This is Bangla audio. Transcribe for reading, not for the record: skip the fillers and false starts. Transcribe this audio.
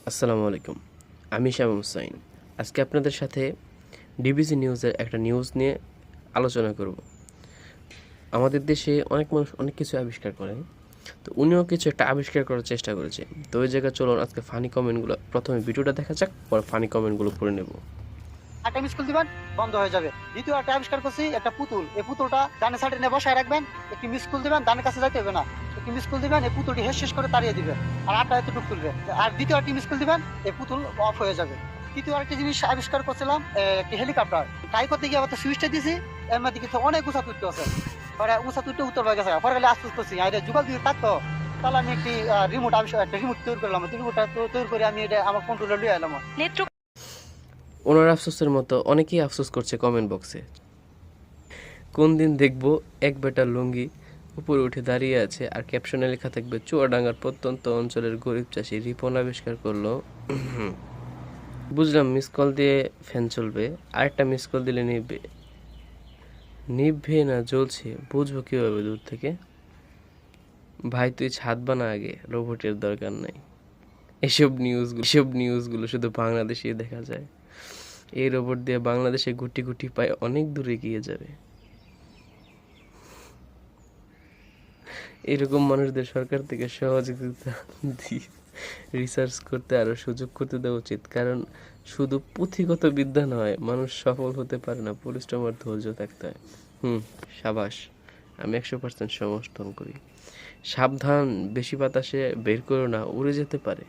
আসসালামু আলাইকুম। আমি শামীম হুসাইন। আজকে আপনাদের সাথে ডিবিসি নিউজের একটা নিউজ নিয়ে আলোচনা করব। আমাদের দেশে অনেক মানুষ অনেক কিছু আবিষ্কার করেন, তো উনিও কিছু একটা আবিষ্কার করার চেষ্টা করেছে। তো ওই জায়গায় চলুন আজকে ফানি কমেন্টগুলো, প্রথমে ভিডিওটা দেখা যাক, পরে ফানি কমেন্টগুলো পড়ে নেব। একটা মিস কল দিবেন, বন্ধ হয়ে যাবে। দ্বিতীয় একটা আবিষ্কার করছি, একটা পুতুল। এই পুতুলটা ডানে সাইডে নিয়ে বসায় রাখবেন। একটি মিস কল দিবেন, ডানের কাছে যাইতে হবে না। একটি মিস কল দিবেন, এই পুতুলটি হেস শেষ করে তাড়িয়ে দিবে। আর আটটা এতটুকু তুলবে। আর দ্বিতীয় একটি মিস কল দিবেন, এই পুতুল অফ হয়ে যাবে। তৃতীয় আরেকটি জিনিস আবিষ্কার করছিলাম, একটি হেলিকপ্টার। ট্রাই করতে গিয়ে আবার সুইচটা দিছি, এর মধ্যে কিছু অনেক উঁচা তুলতে আছে। পরে উঁচা তুলতে উত্তর হয়ে গেছে। পরে গেলে আস্তে করছি, আর যুগল দিয়ে থাকতো। তাহলে আমি একটি রিমোট আবিষ্কার, একটা রিমোট তৈরি করলাম। রিমোটটা তৈরি করে আমি এটা আমার কন্ট্রোলে লিয়ে এলাম। ওনার আফসোসের মতো অনেকেই আফসোস করছে কমেন্ট বক্সে। কোন দিন দেখবো এক বেটা লুঙ্গি উপরে উঠে দাঁড়িয়ে আছে আর ক্যাপশনে লেখা থাকবে চুয়াডাঙ্গার প্রত্যন্ত অঞ্চলের গরিব চাষি রিপন আবিষ্কার করলো। বুঝলাম মিস কল দিয়ে ফ্যান চলবে, আরেকটা মিস কল দিলে নিভবে। নিভবে না জ্বলছে, বুঝবো কিভাবে দূর থেকে? ভাই তুই ছাদ বানা আগে, রোবটের দরকার নাই। এসব নিউজগুলো শুধু বাংলাদেশেই দেখা যায়। এই রোবট দিয়ে বাংলাদেশে গুটি গুটি পায় অনেক দূরে গিয়ে যাবে। এরকম মানুষদের সরকার থেকে সহযোগিতা দিয়ে রিসার্চ করতে আরো সুযোগ করতে দেওয়া উচিত, কারণ শুধু পুঁথিগত বিদ্যা নয়, মানুষ সফল হতে পারে না, পরিশ্রম আর ধৈর্য থাকতে হয়। সাবাস, আমি 100% সমর্থন করি। সাবধান, বেশি বাতাসে বের করো না, উড়ে যেতে পারে।